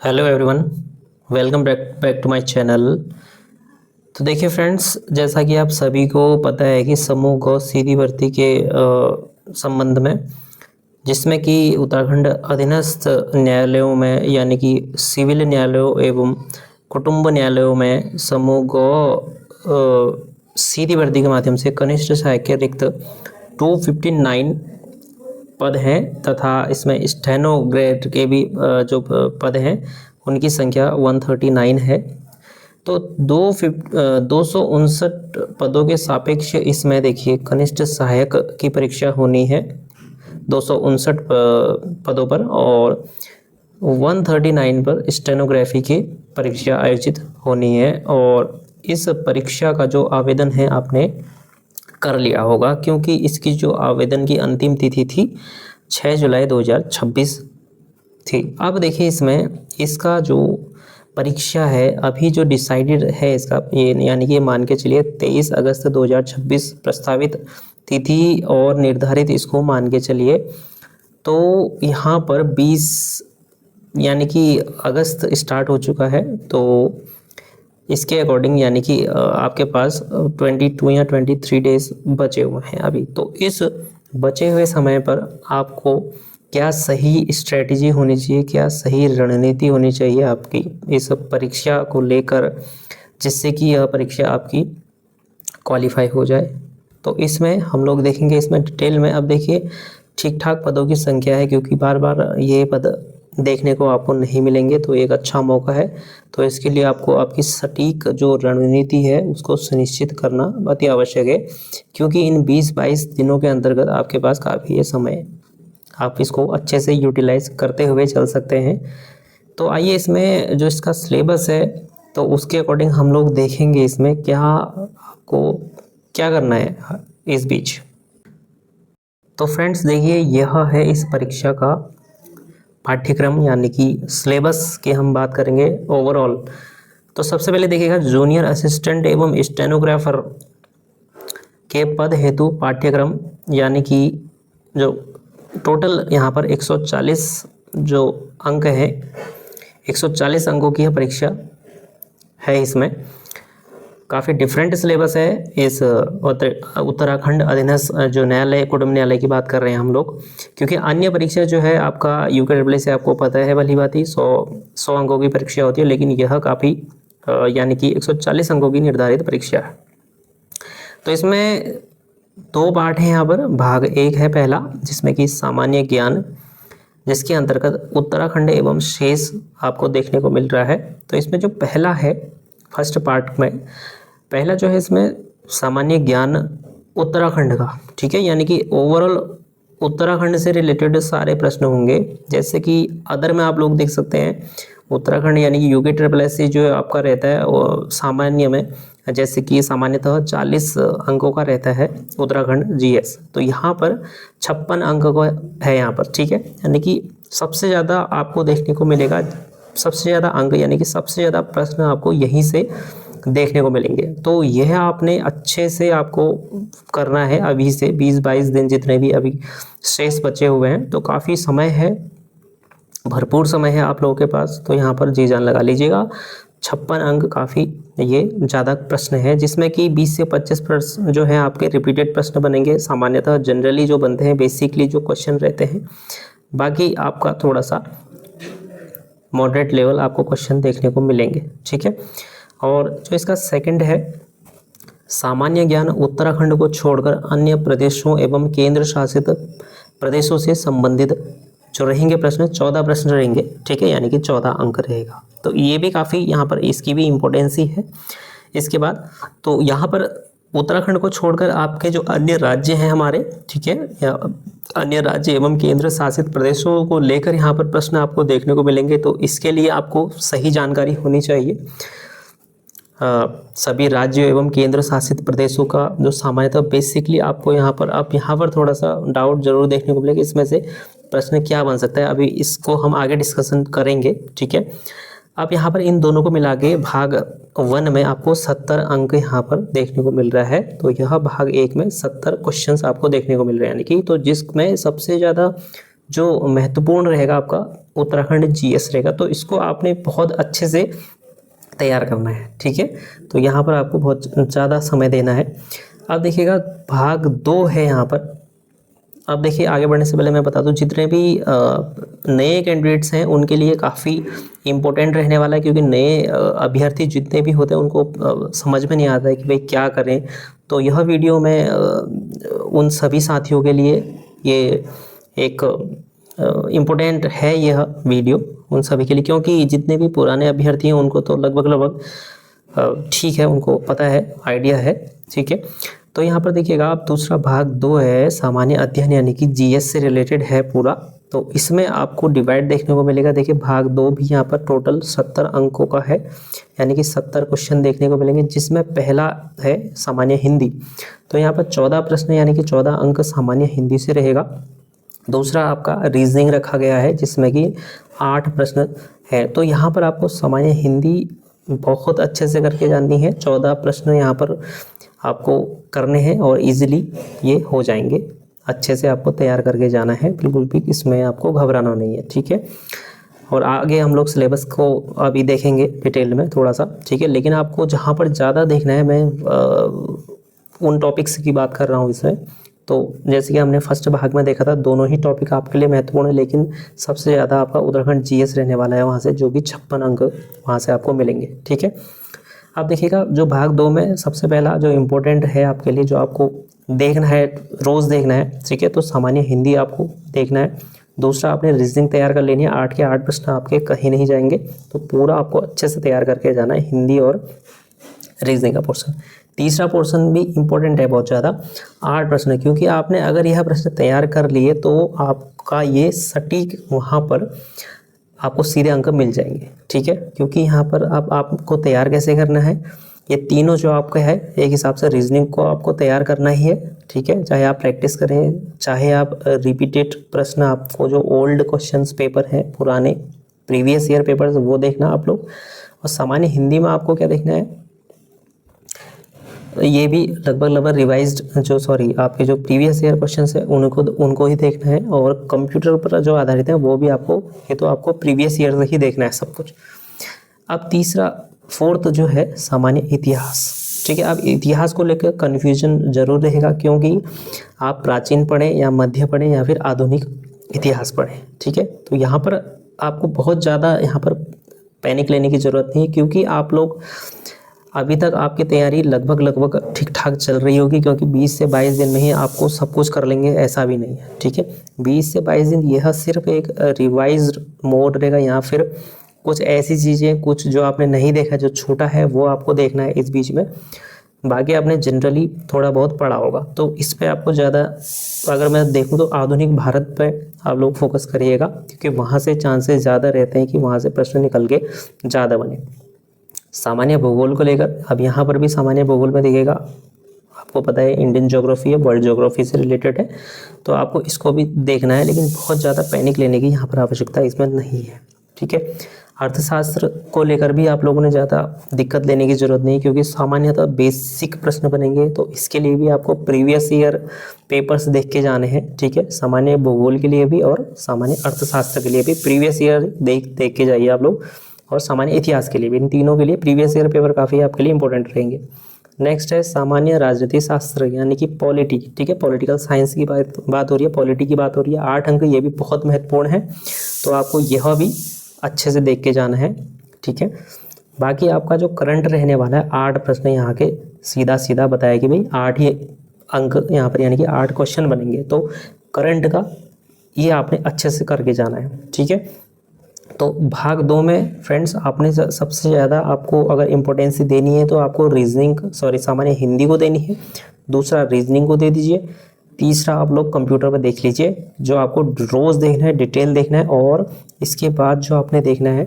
Hello everyone, welcome back to my channel. तो देखिए friends, जैसा कि आप सभी को पता है कि समूह ग सीधी भर्ती के संबंध में, जिसमें कि उत्तराखंड अधीनस्थ न्यायालयों में यानी कि सिविल न्यायालयों एवं कुटुंब न्यायालयों में समूह ग सीधी भर्ती के माध्यम से कनिष्ठ सहायक के रिक्त 259 पद हैं तथा इसमें स्टेनोग्रेड के भी जो पद हैं उनकी संख्या 139 है। तो 259 पदों के सापेक्ष इसमें देखिए कनिष्ठ सहायक की परीक्षा होनी है 259 पदों पर, और 139 पर स्टेनोग्राफी की परीक्षा आयोजित होनी है। और इस परीक्षा का जो आवेदन है आपने कर लिया होगा, क्योंकि इसकी जो आवेदन की अंतिम तिथि थी 6 जुलाई 2026 थी। अब देखिए इसमें इसका जो परीक्षा है अभी जो डिसाइडेड है इसका ये यानी कि मान के चलिए 23 अगस्त 2026 प्रस्तावित तिथि और निर्धारित इसको मान के चलिए, तो यहाँ पर 20 यानी कि अगस्त स्टार्ट हो चुका है। तो इसके अकॉर्डिंग यानी कि आपके पास 22 या 23 डेज बचे हुए हैं अभी। तो इस बचे हुए समय पर आपको क्या सही स्ट्रेटजी होनी चाहिए, क्या सही रणनीति होनी चाहिए आपकी इस परीक्षा को लेकर, जिससे कि यह परीक्षा आपकी क्वालिफाई हो जाए। तो इसमें हम लोग देखेंगे इसमें डिटेल में। अब देखिए ठीक ठाक पदों की संख्या है, क्योंकि बार बार ये पद देखने को आपको नहीं मिलेंगे, तो एक अच्छा मौका है। तो इसके लिए आपको आपकी सटीक जो रणनीति है उसको सुनिश्चित करना अति आवश्यक है, क्योंकि इन 20-22 दिनों के अंतर्गत आपके पास काफ़ी ये समय है, आप इसको अच्छे से यूटिलाइज करते हुए चल सकते हैं। तो आइए इसमें जो इसका सिलेबस है तो उसके अकॉर्डिंग हम लोग देखेंगे इसमें क्या आपको क्या करना है इस बीच। तो फ्रेंड्स देखिए यह है इस परीक्षा का पाठ्यक्रम यानी कि सिलेबस की हम बात करेंगे ओवरऑल। तो सबसे पहले देखिएगा जूनियर असिस्टेंट एवं स्टेनोग्राफर के पद हेतु पाठ्यक्रम, यानी कि जो टोटल यहाँ पर 140 जो अंक है, 140 अंकों की यह परीक्षा है। इसमें काफ़ी डिफरेंट सिलेबस है। इस उत्तराखंड अधीनस्थ जो न्यायालय कुटुंब न्यायालय की बात कर रहे हैं हम लोग, क्योंकि अन्य परीक्षा जो है आपका यूकेडब्ल्यू से आपको पता है भली बात ही 100 अंकों की परीक्षा होती है, लेकिन यह काफ़ी यानी कि 140 अंकों की निर्धारित परीक्षा है। तो इसमें 2 पार्ट हैं यहाँ पर। भाग 1 है पहला, जिसमें कि सामान्य ज्ञान, जिसके अंतर्गत उत्तराखंड एवं शेष आपको देखने को मिल रहा है। तो इसमें जो पहला है फर्स्ट पार्ट में, पहला जो है इसमें सामान्य ज्ञान उत्तराखंड का, ठीक है, यानी कि ओवरऑल उत्तराखंड से रिलेटेड सारे प्रश्न होंगे। जैसे कि अदर में आप लोग देख सकते हैं उत्तराखंड यानी कि UKSSC जो आपका रहता है वो सामान्य में, जैसे कि सामान्यतः 40 अंकों का रहता है उत्तराखंड GS, तो यहाँ पर 56 अंक का है यहाँ पर, ठीक है। यानी कि सबसे ज़्यादा आपको देखने को मिलेगा, सबसे ज़्यादा अंक यानी कि सबसे ज़्यादा प्रश्न आपको यहीं से देखने को मिलेंगे। तो यह आपने अच्छे से आपको करना है अभी से 20-22 दिन जितने भी अभी शेष बचे हुए हैं। तो काफ़ी समय है, भरपूर समय है आप लोगों के पास, तो यहाँ पर जी जान लगा लीजिएगा। 56 अंक काफ़ी ये ज़्यादा प्रश्न है, जिसमें कि 20 से 25 प्रश्न जो है आपके रिपीटेड प्रश्न बनेंगे। सामान्यतः जनरली जो बनते हैं बेसिकली जो क्वेश्चन रहते हैं, बाकी आपका थोड़ा सा मॉडरेट लेवल आपको क्वेश्चन देखने को मिलेंगे, ठीक है। और जो इसका सेकंड है सामान्य ज्ञान, उत्तराखंड को छोड़कर अन्य प्रदेशों एवं केंद्र शासित प्रदेशों से संबंधित जो रहेंगे प्रश्न, 14 प्रश्न रहेंगे, ठीक है, यानी कि 14 अंक रहेगा। तो ये भी काफ़ी यहाँ पर इसकी भी इम्पोर्टेंसी है। इसके बाद तो यहाँ पर उत्तराखंड को छोड़कर आपके जो अन्य राज्य हैं हमारे, ठीक है, या अन्य राज्य एवं केंद्र शासित प्रदेशों को लेकर यहाँ पर प्रश्न आपको देखने को मिलेंगे। तो इसके लिए आपको सही जानकारी होनी चाहिए। सभी राज्यों एवं केंद्र शासित प्रदेशों का जो सामान्यतः बेसिकली आपको यहाँ पर थोड़ा सा डाउट जरूर देखने को मिलेगा, इसमें से प्रश्न क्या बन सकता है, अभी इसको हम आगे डिस्कशन करेंगे, ठीक है। अब यहाँ पर इन दोनों को मिला के भाग 1 में आपको 70 अंक यहाँ पर देखने को मिल रहा है। तो यह भाग 1 में 70 क्वेश्चंस आपको देखने को मिल रहे हैं, यानी कि तो जिसमें सबसे ज़्यादा जो महत्वपूर्ण रहेगा आपका उत्तराखंड जीएस रहेगा, तो इसको आपने बहुत अच्छे से तैयार करना है। ठीक है, तो यहाँ पर आपको बहुत ज़्यादा समय देना है। अब देखिएगा भाग 2 है यहाँ पर। अब देखिए आगे बढ़ने से पहले मैं बता दूं, जितने भी नए कैंडिडेट्स हैं उनके लिए काफ़ी इम्पोर्टेंट रहने वाला है, क्योंकि नए अभ्यर्थी जितने भी होते हैं उनको समझ में नहीं आता है कि भाई क्या करें। तो यह वीडियो मैं उन सभी साथियों के लिए ये एक इम्पोर्टेंट है यह वीडियो उन सभी के लिए, क्योंकि जितने भी पुराने अभ्यर्थी हैं उनको तो लगभग ठीक है, उनको पता है, आइडिया है। ठीक है, तो यहाँ पर देखिएगा आप दूसरा भाग 2 है सामान्य अध्ययन, यानी कि जीएस से रिलेटेड है पूरा। तो इसमें आपको डिवाइड देखने को मिलेगा। देखिए भाग 2 भी यहाँ पर टोटल 70 अंकों का है, यानी कि 70 क्वेश्चन देखने को मिलेंगे, जिसमें पहला है सामान्य हिंदी। तो यहाँ पर 14 प्रश्न यानी कि 14 अंक सामान्य हिंदी से रहेगा। दूसरा आपका रीजनिंग रखा गया है, जिसमें कि 8 प्रश्न है। तो यहाँ पर आपको सामान्य हिंदी बहुत अच्छे से करके जाननी है। 14 प्रश्न यहाँ पर आपको करने हैं और इजीली ये हो जाएंगे। अच्छे से आपको तैयार करके जाना है, बिल्कुल भी इसमें आपको घबराना नहीं है। ठीक है, और आगे हम लोग सिलेबस को अभी देखेंगे डिटेल में थोड़ा सा। ठीक है, लेकिन आपको जहाँ पर ज़्यादा देखना है, मैं उन टॉपिक्स की बात कर रहा हूँ इसमें। तो जैसे कि हमने फर्स्ट भाग में देखा था, दोनों ही टॉपिक आपके लिए महत्वपूर्ण है, लेकिन सबसे ज़्यादा आपका उत्तराखंड जीएस रहने वाला है वहाँ से, जो कि 56 अंक वहाँ से आपको मिलेंगे। ठीक है, अब देखिएगा जो भाग 2 में सबसे पहला जो इम्पोर्टेंट है आपके लिए, जो आपको देखना है, रोज़ देखना है। ठीक है, तो सामान्य हिंदी आपको देखना है। दूसरा आपने रीजनिंग तैयार कर लेनी है। 8 के 8 प्रश्न आपके कहीं नहीं जाएंगे, तो पूरा आपको अच्छे से तैयार करके जाना है, हिंदी और रीजनिंग का पोर्शन। तीसरा पोर्शन भी इम्पोर्टेंट है बहुत ज़्यादा, 8 प्रश्न, क्योंकि आपने अगर यह प्रश्न तैयार कर लिए तो आपका ये सटीक वहाँ पर आपको सीधे अंक मिल जाएंगे। ठीक है, क्योंकि यहाँ पर आपको तैयार कैसे करना है, ये तीनों जो आपका है एक हिसाब से रीजनिंग को आपको तैयार करना ही है। ठीक है, चाहे आप प्रैक्टिस करें, चाहे आप रिपीटेड प्रश्न, आपको जो ओल्ड क्वेश्चंस पेपर है, पुराने प्रीवियस ईयर पेपर्स, वो देखना आप लोग। और सामान्य हिंदी में आपको क्या देखना है, ये भी लगभग रिवाइज्ड आपके जो प्रीवियस ईयर क्वेश्चंस है उनको ही देखना है। और कंप्यूटर पर जो आधारित है वो भी आपको प्रीवियस ईयर से ही देखना है सब कुछ। अब तीसरा फोर्थ जो है सामान्य इतिहास। ठीक है, अब इतिहास को लेकर कन्फ्यूजन जरूर रहेगा, क्योंकि आप प्राचीन पढ़ें या मध्य पढ़ें या फिर आधुनिक इतिहास पढ़ें। ठीक है, तो यहाँ पर आपको बहुत ज़्यादा यहाँ पर पैनिक लेने की ज़रूरत नहीं है, क्योंकि आप लोग अभी तक आपकी तैयारी लगभग ठीक ठाक चल रही होगी, क्योंकि 20 से 22 दिन में ही आपको सब कुछ कर लेंगे, ऐसा भी नहीं है। ठीक है, 20 से 22 दिन यह सिर्फ एक रिवाइज्ड मोड रहेगा, या फिर कुछ ऐसी चीज़ें, कुछ जो आपने नहीं देखा, जो छोटा है, वो आपको देखना है इस बीच में। बाकी आपने जनरली थोड़ा बहुत पढ़ा होगा, तो इस पे आपको ज़्यादा, अगर मैं देखूँ तो आधुनिक भारत पे आप लोग फोकस करिएगा, क्योंकि वहाँ से चांसेस ज़्यादा रहते हैं कि वहाँ से प्रश्न निकल के ज़्यादा बने। सामान्य भूगोल को लेकर, अब यहाँ पर भी सामान्य भूगोल में देखिएगा, आपको पता है इंडियन ज्योग्राफी है, वर्ल्ड ज्योग्राफी से रिलेटेड है, तो आपको इसको भी देखना है, लेकिन बहुत ज़्यादा पैनिक लेने की यहाँ पर आवश्यकता इसमें नहीं है। ठीक है, अर्थशास्त्र को लेकर भी आप लोगों ने ज़्यादा दिक्कत लेने की ज़रूरत नहीं, क्योंकि सामान्यतः बेसिक प्रश्न बनेंगे, तो इसके लिए भी आपको प्रीवियस ईयर पेपर्स देख के जाने हैं। ठीक है, सामान्य भूगोल के लिए भी और सामान्य अर्थशास्त्र के लिए भी प्रीवियस ईयर देख के जाइए आप लोग, और सामान्य इतिहास के लिए भी, इन तीनों के लिए प्रीवियस ईयर पेपर काफ़ी आपके लिए इंपॉर्टेंट रहेंगे। नेक्स्ट है सामान्य राजनीति शास्त्र, यानी कि पॉलिटी। ठीक है, पॉलिटिकल साइंस की बात हो रही है, पॉलिटी की बात हो रही है। 8 अंक ये भी बहुत महत्वपूर्ण है, तो आपको यह भी अच्छे से देख के जाना है। ठीक है, बाकी आपका जो करंट रहने वाला है, 8 प्रश्न यहाँ के सीधा बताया कि भाई 8 ही अंक यहाँ पर, यानी कि 8 क्वेश्चन बनेंगे, तो करंट का ये आपने अच्छे से करके जाना है। ठीक है, तो भाग 2 में फ्रेंड्स आपने सबसे ज़्यादा, आपको अगर इम्पोर्टेंस देनी है तो आपको सामान्य हिंदी को देनी है। दूसरा रीजनिंग को दे दीजिए। तीसरा आप लोग कंप्यूटर पर देख लीजिए, जो आपको रोज़ देखना है, डिटेल देखना है। और इसके बाद जो आपने देखना है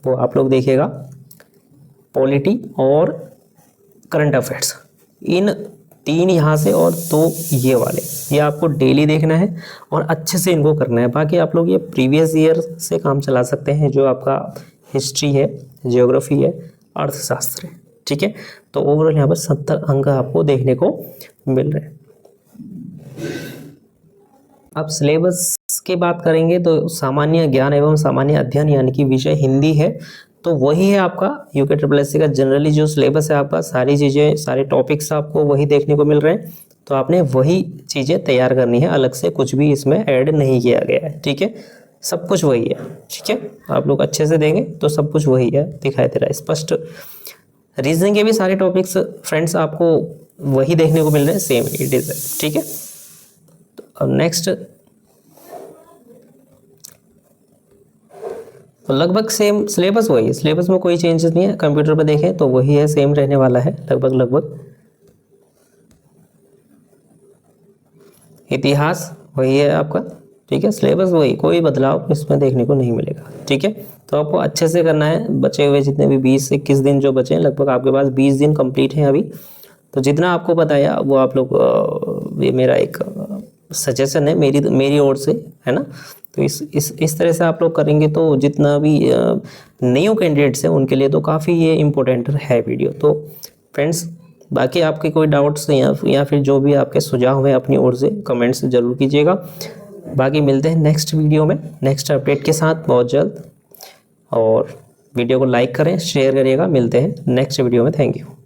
वो आप लोग देखिएगा पॉलिटी और करंट अफेयर्स, इन 3 यहाँ से और 2 ये वाले, ये आपको डेली देखना है और अच्छे से इनको करना है। बाकी आप लोग ये प्रीवियस ईयर से काम चला सकते हैं, जो आपका हिस्ट्री है, ज्योग्राफी है, अर्थशास्त्र है। ठीक है, तो ओवरऑल यहाँ पर 70 अंक आपको देखने को मिल रहे हैं। अब सिलेबस की बात करेंगे तो सामान्य ज्ञान एवं सामान्य अध्ययन यानी कि विषय हिंदी है, तो वही है आपका यूके ट्रिपल एस सी का जनरली जो सिलेबस है आपका, सारी चीज़ें सारे टॉपिक्स आपको वही देखने को मिल रहे हैं, तो आपने वही चीज़ें तैयार करनी है, अलग से कुछ भी इसमें ऐड नहीं किया गया है, ठीक है, सब कुछ वही है, ठीक है। आप लोग अच्छे से देंगे तो सब कुछ वही है, दिखाई दे रहा है स्पष्ट। रीजनिंग के भी सारे टॉपिक्स फ्रेंड्स आपको वही देखने को मिल रहे हैं, सेम इट इज, ठीक है। तो अब नेक्स्ट, तो लगभग सेम सिलेबस वही है, सिलेबस में कोई चेंजेस नहीं है, कंप्यूटर पे देखें तो वही है, सेम रहने वाला है लगभग। इतिहास वही है आपका, ठीक है, सिलेबस वही, कोई बदलाव इसमें देखने को नहीं मिलेगा, ठीक है। तो आपको अच्छे से करना है, बचे हुए जितने भी 20 से 21 दिन जो बचे हैं, लगभग आपके पास 20 दिन कंप्लीट हैं अभी, तो जितना आपको बताया वो आप लोग, ये मेरा एक सजेशन है मेरी ओर से, है ना। तो इस तरह से आप लोग करेंगे तो जितना भी न्यू कैंडिडेट्स हैं उनके लिए तो काफ़ी ये इम्पोर्टेंट है वीडियो। तो फ्रेंड्स, बाकी आपके कोई डाउट्स या फिर जो भी आपके सुझाव हैं अपनी ओर से कमेंट्स ज़रूर कीजिएगा। बाकी मिलते हैं नेक्स्ट वीडियो में नेक्स्ट अपडेट के साथ बहुत जल्द, और वीडियो को लाइक करें, शेयर करिएगा। मिलते हैं नेक्स्ट वीडियो में, थैंक यू।